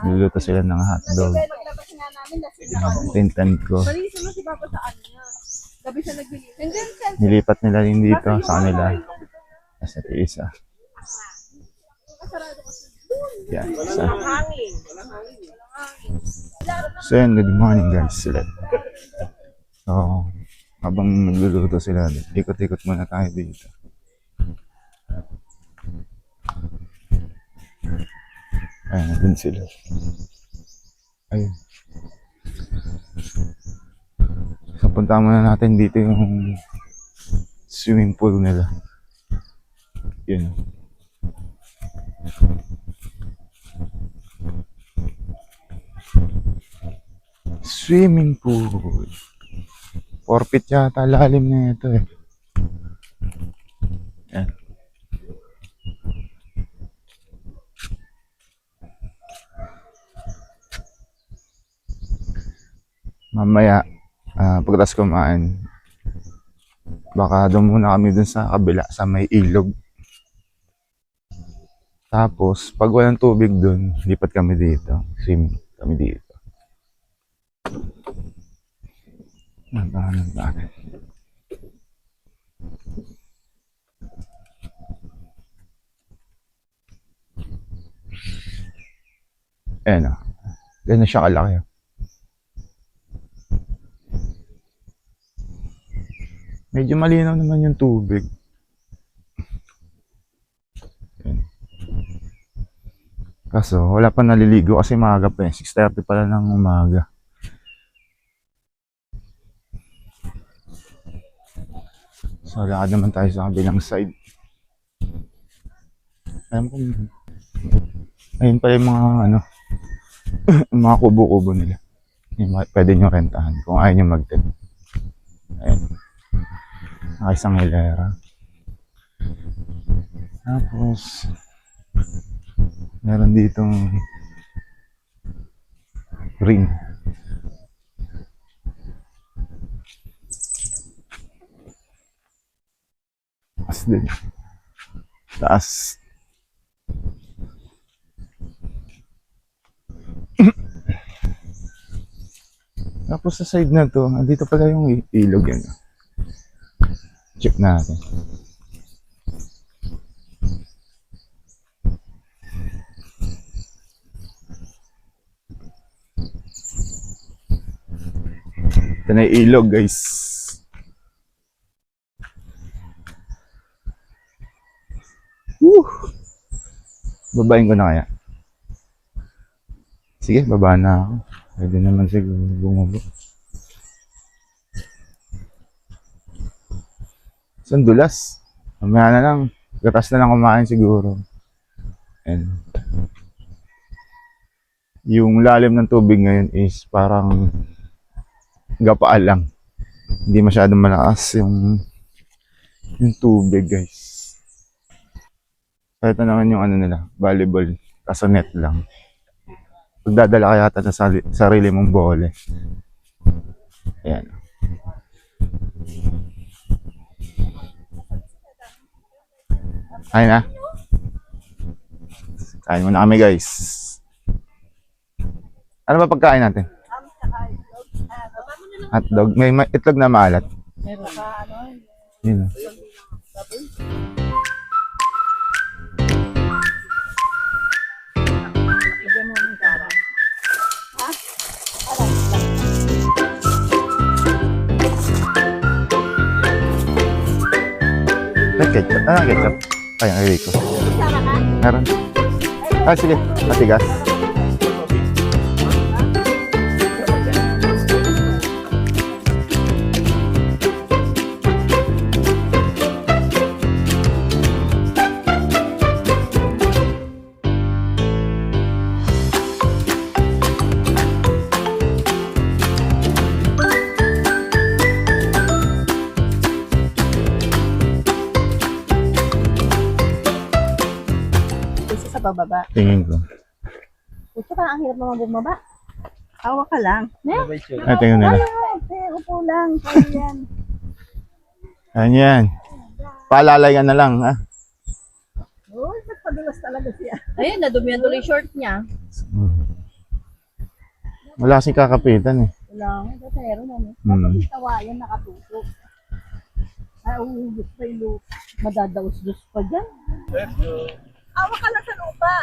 Speaker 5: Niluluto sila ng hotdog. Tintan ko. Nilipat nila rin dito sa kanila. Kasi ito isa. Yan, isa. So yan, good morning guys sila. So, habang nagluluto sila, ikot-ikot muna tayo dito. Ayun, nandun sila. Ayun. So, punta muna natin dito yung swimming pool nila. Yun. Swimming pool. 4 feet yata lalim na ito eh. Yan. Mamaya, pagkatapos kumain, baka doon muna kami dun sa kabila, sa may ilog. Tapos, pag walang tubig dun, lipat kami dito. Swimming kami dito. Nagbahanan natin. Ayan o. Ganyan siya kalaki. Medyo malinaw naman yung tubig. Ayan. Kaso, wala pa naliligo kasi maaga pa eh. 6:30 pala ng umaga. So, lakad naman tayo sa kabilang side. Alam ko, ayun pala yung mga, ano, yung mga kubo-kubo nila. Yung pwede nyo rentahan kung ayaw nyo mag-tent. Ayun. Isang hilera. Tapos, meron ditong ring. Taas din. Taas. Tapos sa side na to, andito pala yung ilog yan. Check natin. Ito na yung ilog, guys. Woo! Babain ko na kaya. Sige, baba na ako. Pwede naman siguro bumaba. Saan dulas? Mamaya na lang. Gatas na lang kumain siguro. And yung lalim ng tubig ngayon is parang gapaan lang. Hindi masyadong malakas yung tubig, guys. So, ito naman yung ano nila, volleyball. Kaso net lang. Pagdadala kaya ata sa sarili mong bole. Ayan. Ayun na. Kain muna kami, guys. Ano ba pagkain natin? Hotdog. May itlog na maalat. Yun. May ketchup. Ano ang ketchup? Ay, ang Rico. Meron. Ah, sige. Matigas.
Speaker 7: Isa sa bababa.
Speaker 5: Tingin ko.
Speaker 7: Puto ka, ang hirap naman bumaba. Hawa ka lang.
Speaker 5: Ay, tingin nila.
Speaker 7: Upo lang. Kaya yan.
Speaker 5: Ayan yan. Paalalayan na lang, ha?
Speaker 7: Uy, nagpadulas talaga siya.
Speaker 2: Ayun, nadumi tuloy short niya.
Speaker 5: Wala kasing kakapitan, eh.
Speaker 7: Wala nga, datero na.
Speaker 5: Hmm.
Speaker 7: Tawayan, nakatutok. Ay, uhugos pa yung lupa. Madadaos-dos pa dyan. Awa ka lang sa lupa.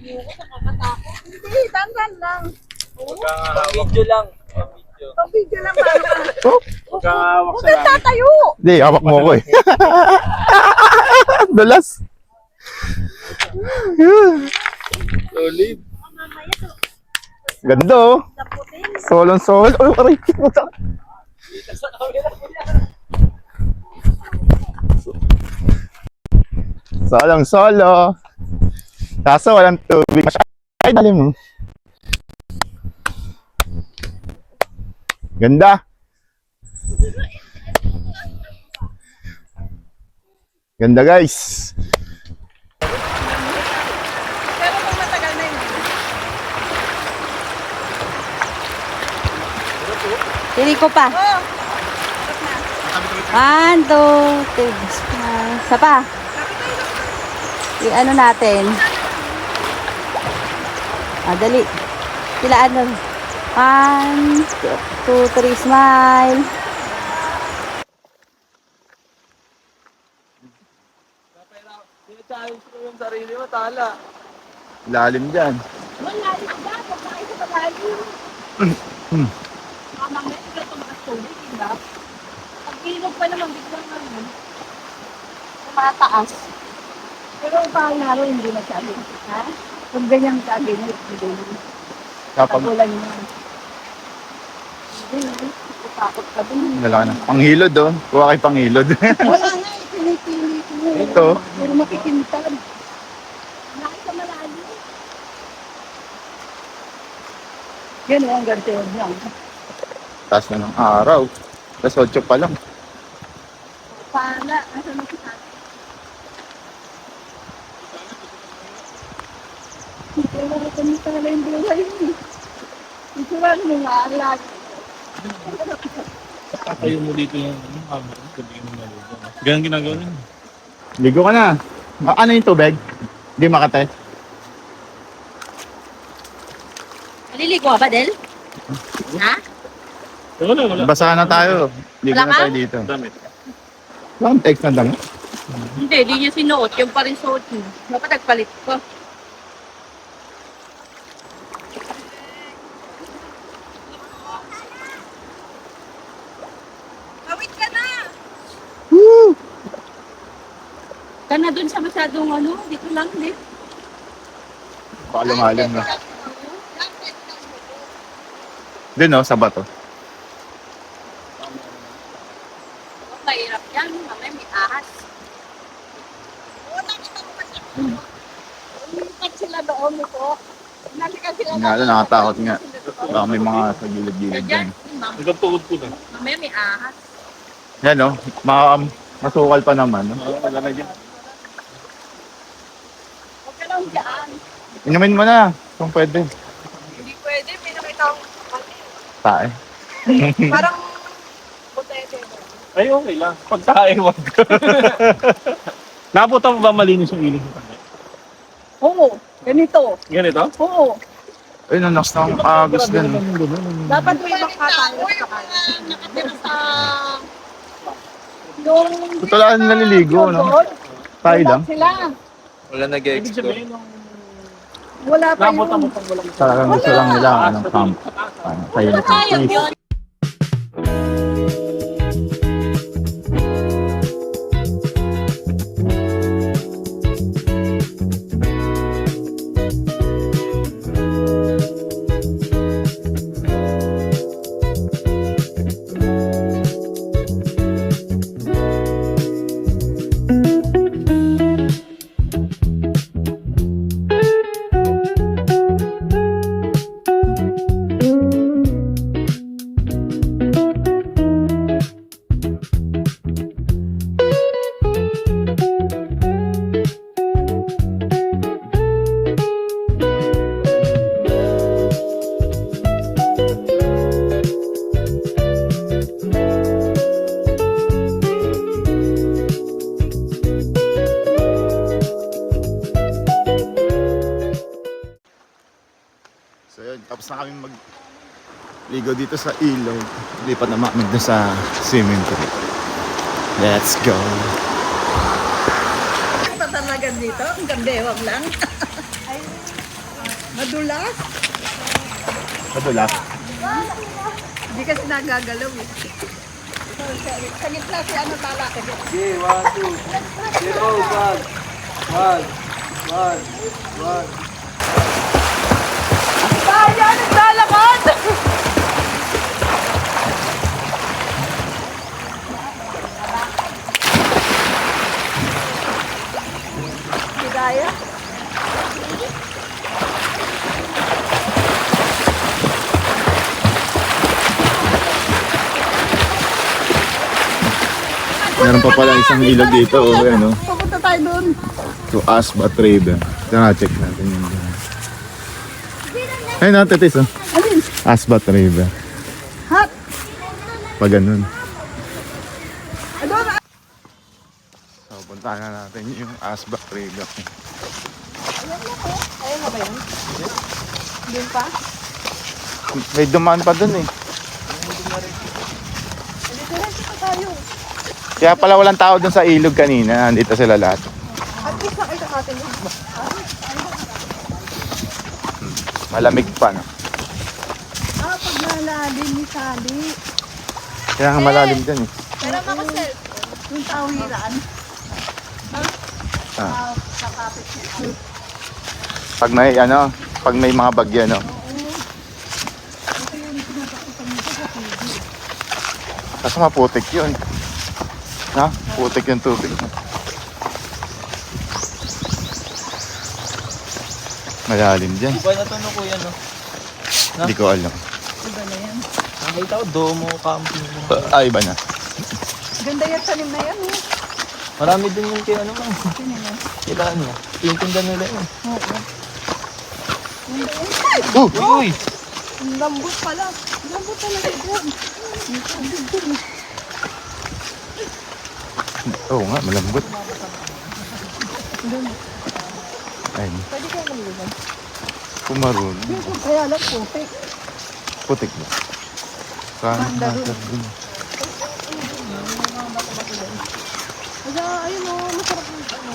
Speaker 7: Ayoko, nakakatakot. Hindi, dandan lang.
Speaker 6: Video lang.
Speaker 7: Pag video lang, paano ka?
Speaker 3: Huwag kang hawak
Speaker 7: Huwag
Speaker 3: sa
Speaker 7: kang tatayo.
Speaker 5: Hindi, hawak mo ako, eh. Dulas.
Speaker 3: solid.
Speaker 5: Ganda, oh. Solong-sol. Oh, aray. Solong-solo. Kaso walang tubig. Ay, dalim mo. Ganda. Ganda, guys.
Speaker 7: Pero kung matagal na yun.
Speaker 2: Pili ko pa.
Speaker 7: Oh,
Speaker 2: 1, 2, 3. Isa pa. I-ano natin. Dali. Sila ano. 1, 2, 3, smile.
Speaker 6: Challenge ko yung sarili mo, tala.
Speaker 5: Lalim dyan.
Speaker 7: wala yung ba? Huwag na kayo sa malalim. Mamang na ito tumakas tubig, diba? Pag ilog pa naman, biglang naman. Tumataas. Pero parang naro, hindi masyado. Ha? Kung ganyan sabi mo, hindi mo.
Speaker 5: Kapag
Speaker 7: Tagulan mo. Hindi, takot ka din.
Speaker 5: wala na. Panghilod, oh. Kuha kay panghilod.
Speaker 7: Wala na, pinipili ko.
Speaker 5: Ito.
Speaker 7: Pero makikintad. Nakit sa malalim. Yan ang ganito yan.
Speaker 5: Taas na ng araw. Tapos 8 pa lang.
Speaker 7: Pa, Wala ka nito na yung buhay mo. Isuran mo nga, lagi.
Speaker 3: Tatayo mo dito yung camera. Sabihin mo na dito. Ganyan ginagawa nyo.
Speaker 5: Ligo ka na. Ano yung tubig? Hindi makate.
Speaker 2: Maliligo ka ba, Del? Ha?
Speaker 3: Wala.
Speaker 5: Basa na tayo. Ligo
Speaker 2: Wala
Speaker 5: na
Speaker 2: ka?
Speaker 5: tayo dito.
Speaker 3: Damit.
Speaker 5: Saan text na dami?
Speaker 2: Hindi, di niya sinuot. Yung pa rin suot niya. Dapat nagpalit ko. Kawit ka na! Ka na dun sa masyadong ano, dito lang din.
Speaker 5: Baka lumalim na. Doon no, sa bato.
Speaker 2: Mahirap yan. Mamaya may ahas.
Speaker 7: Umikat sila doon mo po. Nalikan sila
Speaker 5: Nga lang, nakatakot nga. Baka may mga sa gilid-gilid
Speaker 2: Diyan,
Speaker 5: dyan.
Speaker 3: Hanggang tuhod ko na.
Speaker 2: mamaya may ahas.
Speaker 5: Yan no, masukal pa naman. No?
Speaker 3: Wala na dyan.
Speaker 7: Huwag ka lang dyan.
Speaker 5: Inumin mo na, kung pwede.
Speaker 8: Hindi pwede, may nakita akong
Speaker 5: Tae.
Speaker 8: parang potete.
Speaker 3: Ay, okay lang. Pagkain, wag ka. Napunta mo ba malinis yung ilog?
Speaker 7: Oo, ganito.
Speaker 3: Ganito?
Speaker 7: Oo.
Speaker 5: Ay, nanas na akong agos din.
Speaker 7: Dapat may makatayos sa kanya.
Speaker 2: Nakatira sa...
Speaker 7: Yung...
Speaker 5: Totoo lang naliligo, no?
Speaker 7: doon,
Speaker 5: Tayo
Speaker 7: wala
Speaker 5: lang.
Speaker 7: sila.
Speaker 6: Wala
Speaker 3: Ibig
Speaker 6: nag-explore.
Speaker 3: sabihin nung
Speaker 7: Wala pa
Speaker 3: napunta mo
Speaker 7: yung...
Speaker 3: pang walang
Speaker 5: Talagang gusto lang nila ng camp. Tayo na
Speaker 2: Tayo yun.
Speaker 5: So yun, tapos na kami ligo dito sa ilog. Lipat naman kami dun sa swimming pool. Let's go!
Speaker 7: Pa talaga dito, ang gandewang lang. Ay, madulas.
Speaker 5: Madulas.
Speaker 7: Hindi kasi nagagalaw eh. Sa gitna si ano tala.
Speaker 6: Okay, 1, 2. 0, 1.
Speaker 7: Kaya naglalakad! Hidaya?
Speaker 5: Meron pa pala isang ilog dito. Oh, ano,
Speaker 7: Pupunta tayo doon.
Speaker 5: to Asbat River. Tara, check natin yun. Ay, natitis oh.
Speaker 7: Alin?
Speaker 5: Asbat River.
Speaker 7: Hot!
Speaker 5: Pag ganun.
Speaker 7: Doon!
Speaker 5: So, puntahan na natin yung Asbat River.
Speaker 7: Ayun na ba yun? Doon pa?
Speaker 5: May dumaan pa dun eh.
Speaker 7: Dito rin pa tayo.
Speaker 5: Kaya pala walang tao dun sa ilog kanina. Nandito sila lahat.
Speaker 7: At least nakita natin yun.
Speaker 5: Malamig pa, no?
Speaker 7: Ah, pag malalim ni Sally.
Speaker 5: Kaya nga malalim dun eh.
Speaker 7: Pero makasel. Yung tawiran.
Speaker 5: Ah.
Speaker 7: Sa kapit niya.
Speaker 5: Pag may ano, pag may mga bagyo, no? Kaso maputik yun. Ha? Putik yung tubig. Malalim dyan.
Speaker 6: Iba na to no kuya no?
Speaker 5: Hindi ko alam.
Speaker 7: Iba na yan.
Speaker 6: Nakita ko, Domo Camping.
Speaker 5: Iba na.
Speaker 7: Ganda yan tanim na yan.
Speaker 6: Marami din yung kaya naman. Kailangan niya. Tintinda nila yun.
Speaker 3: Uy!
Speaker 8: Ang lambot pala. Lambot talaga dyan.
Speaker 5: Oo nga, malambot. Ay,
Speaker 8: Pwede kayo malugan.
Speaker 5: pumaroon.
Speaker 8: Kaya lang putik.
Speaker 5: Putik mo. Parang nasag din.
Speaker 8: Kaya ayun o, masarap yung ano.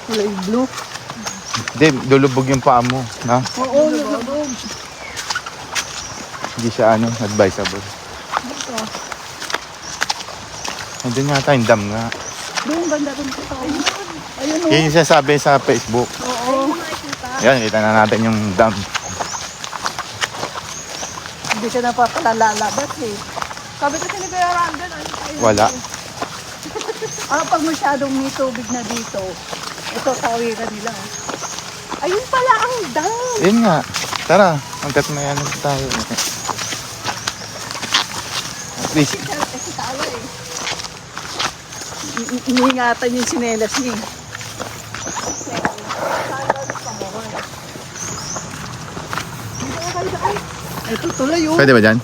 Speaker 8: Kulay blue.
Speaker 5: Hindi, lulubog yung paa mo. Na?
Speaker 8: Oo, lubog.
Speaker 5: Hindi siya advisable. Nandun yata yung dam nga.
Speaker 8: Doon, banda rin ko tao. Ayun o.
Speaker 5: Yan yung sinasabi sa Facebook.
Speaker 8: Oo.
Speaker 5: Yan, kita na natin yung dam.
Speaker 8: Hindi ka na pa pala lalabas eh. Sabi ko sila kaya Randall, ano tayo?
Speaker 5: Wala.
Speaker 8: Pag masyadong may tubig na dito, ito tawiran nila. Ayun pala ang dam.
Speaker 5: Yun nga. Tara, hanggat may ano tayo. At least,
Speaker 8: Kasi tawa eh. Iniingatan yung sinelas niya eh. Ito tuloy oh.
Speaker 5: pwede ba dyan?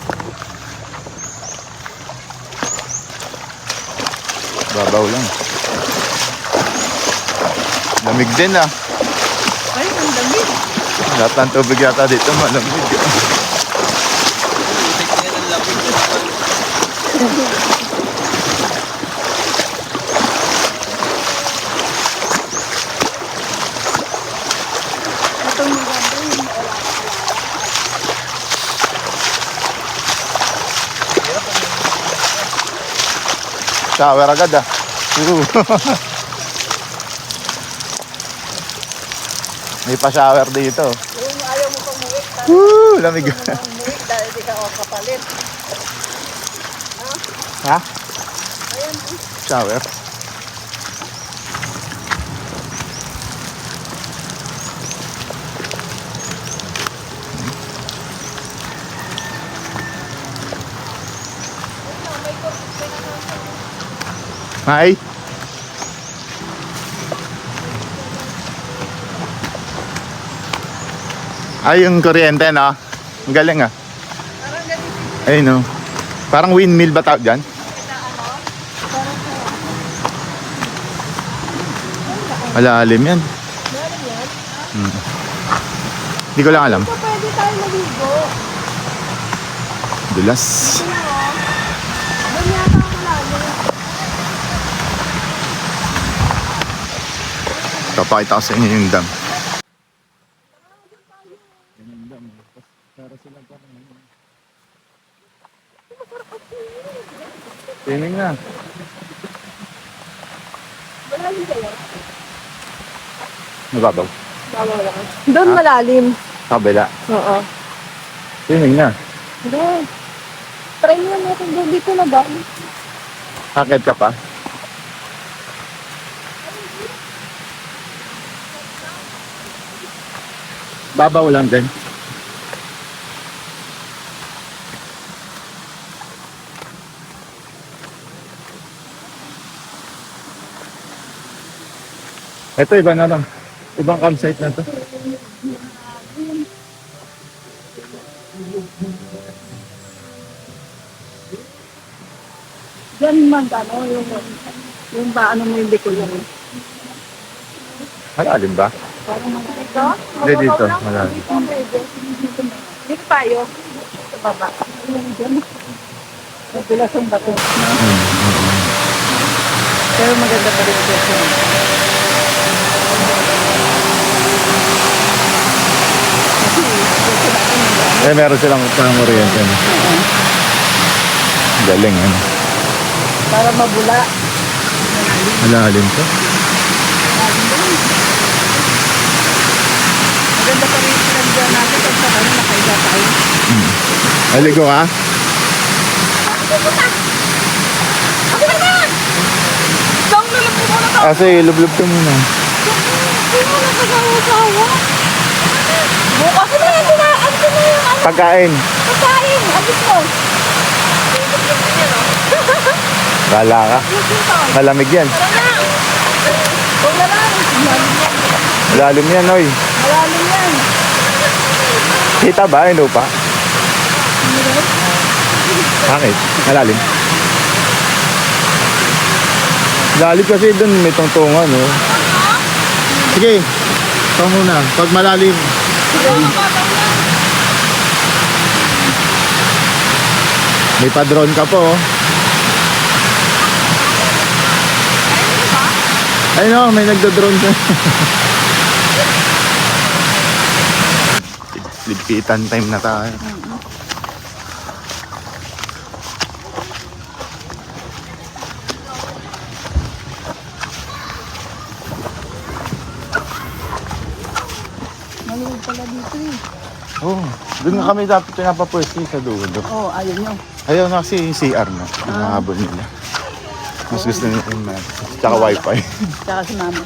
Speaker 5: Babaw lang. Lamig din ah.
Speaker 8: Ay, ang lamig.
Speaker 5: Lahat ng tubig yata dito malamig.
Speaker 8: Itong maganda yung
Speaker 5: Shower agad ah. May pa-shower dito.
Speaker 8: yung ayaw mo pang muwik.
Speaker 5: Woo! Lamig.
Speaker 8: Ang muwik dahil di ka kapalit.
Speaker 5: Ha? Shower. Hi. Ay, yung kuryente, no? Ang galing, ah. Ay, no. Parang windmill ba tawag dyan? Malalim yan. Hindi ko lang alam.
Speaker 8: Pwede tayo maligo.
Speaker 5: Dulas.
Speaker 8: Doon yata ako lalo.
Speaker 5: Papakita ko sa inyo yung dam. Swimming na. Mababaw.
Speaker 8: Doon malalim.
Speaker 5: Kabila.
Speaker 8: Oo.
Speaker 5: Swimming na.
Speaker 8: Doon. Try mo natin doon dito na ba?
Speaker 5: Akit ka pa. Babaw lang din. Ito iba na lang. Ibang campsite na to.
Speaker 8: Diyan man ano yung ba ano mo yung diko yun.
Speaker 5: Malalim ba?
Speaker 8: Parang dito?
Speaker 5: Hindi dito. Malalim.
Speaker 8: Dito tayo. Sa baba. Diyan. Nadulas ang bato. Pero maganda pa rin dito.
Speaker 5: Meron silang pang oriente. Galing, ano?
Speaker 8: Para mabula.
Speaker 5: Malalim to.
Speaker 8: Maganda pa rin yung pinagdaan natin pag sa ano nakaiga tayo.
Speaker 5: Aligo ka?
Speaker 8: Saan na lang po na
Speaker 5: Kasi lublub ka muna.
Speaker 8: Hindi mo nagkakawa-sawa. Bukas na yan, ano na yung ano,
Speaker 5: Pagkain.
Speaker 8: pagkain, abis mo.
Speaker 5: Bala ka. Malamig yan. Malalim yan, oy.
Speaker 8: Malalim yan.
Speaker 5: Kita ba yung lupa? Bakit? Malalim. Lalim kasi doon may tungtungan, no? Sige, ito muna. Pag malalim. May padron ka po, oh. Ayun, oh, may nagdodrone ka. Ligpitan time na tayo.
Speaker 8: Maluwag pala dito eh.
Speaker 5: Oh, doon nga kami dapat pinapapwesto sa dulo.
Speaker 8: Oh, ayun nyo.
Speaker 5: Ayaw na kasi yung CR na. Nahabol nila. Mas gusto nila yung mat. Tsaka wifi.
Speaker 8: Tsaka si mama.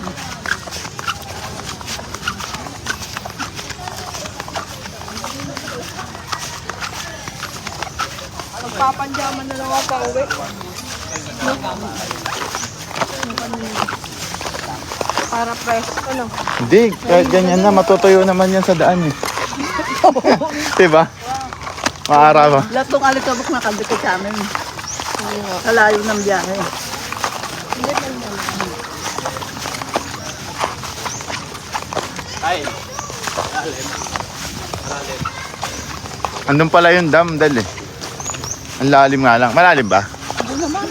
Speaker 8: Magpapanjaman na lang ako pa uwi. Para fresh, ano?
Speaker 5: Hindi, kahit ganyan na. Matutuyo naman yan sa daan eh. Diba? Maara ba?
Speaker 8: Latong alikabok na kadikit sa amin. Kalayo ng biyahe.
Speaker 5: Andun pala yung dam, dali. Ang lalim nga lang. Malalim ba?
Speaker 8: Hindi naman.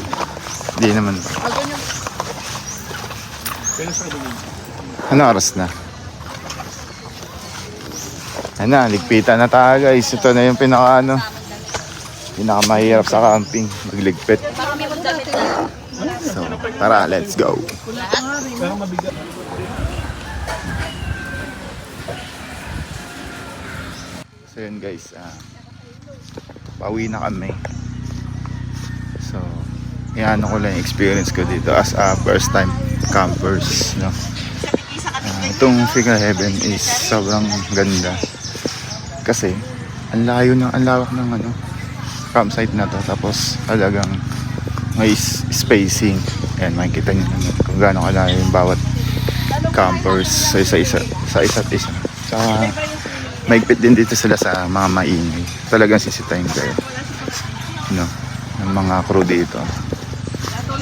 Speaker 5: Hindi naman. Ano oras na? Ayun na, ligpitan na tayo guys. Ito na yung pinakamahirap sa camping. Magligpit. So, tara, let's go. So yun guys, pauwi na kami. So, iano ko lang yung experience ko dito as a first time campers, no? Itong Figure Heaven is sobrang ganda. Kasi, ang lawak ng campsite na to. Tapos, talagang may spacing. Ayan, makikita nyo naman kung gaano kalayo yung bawat campers sa isa't isa. Tsaka, maigpit din dito sila sa mga maingay. Talagang sisitayin kayo. No, ng mga crew dito.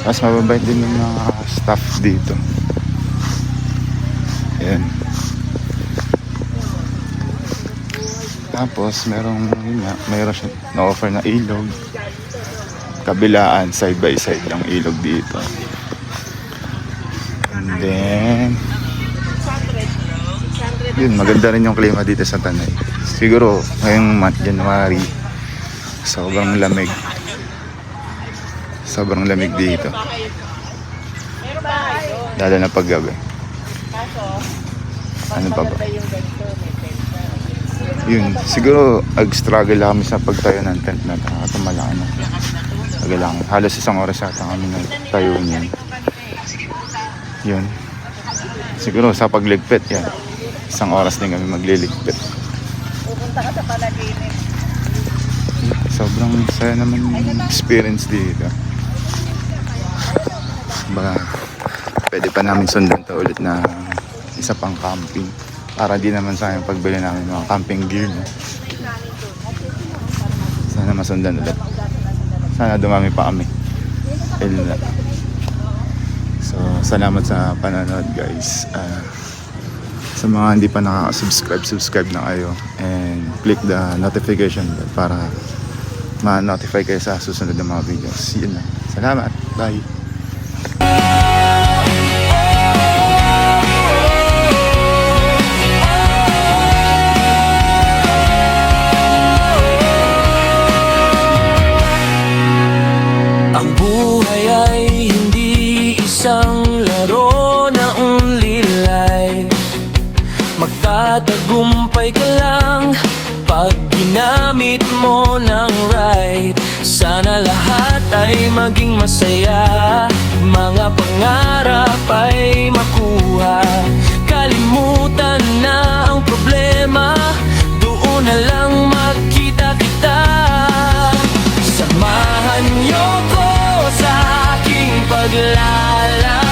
Speaker 5: Tapos mababait din yung mga staff dito. Ayan. Tapos meron siya na-offer na ilog. Kabilaan, side by side lang ilog dito. And then yun, maganda rin yung klima dito sa Tanay. Siguro ngayong month, January, sobrang lamig. Sobrang lamig dito. Lalo na paggabi. Ano pa ba? Yun, siguro ag-struggle lang kami sa pagtayo ng tent na ito. Katumalaan na. Lang. Halos 1 oras yata kami nagtayo niyan. Yun. Siguro sa pagligpit yan. 1 oras din kami magliligpit.
Speaker 8: Pupunta ka sa panaginip.
Speaker 5: Sobrang saya naman yung experience dito. Baka pwede pa namin sundan to ulit na isa pang camping. Para di naman sayang pagbili namin mga camping gear. No? Sana masundan ulit. Sana dumami pa kami. So, salamat sa panonood guys. Sa mga hindi pa nakaka-subscribe, subscribe na kayo. And click the notification bell para ma-notify kayo sa susunod na mga videos. Yun na. Salamat. Bye.
Speaker 9: Ang buhay ay hindi isang laro na only life. Magtatagumpay ka lang pag ginamit mo ng right. Sana lahat ay maging masaya, mga pangarap ay makuha. Kalimutan na ang problema, doon na lang magkita kita. Samahan niyo ko sa akin. naglalakad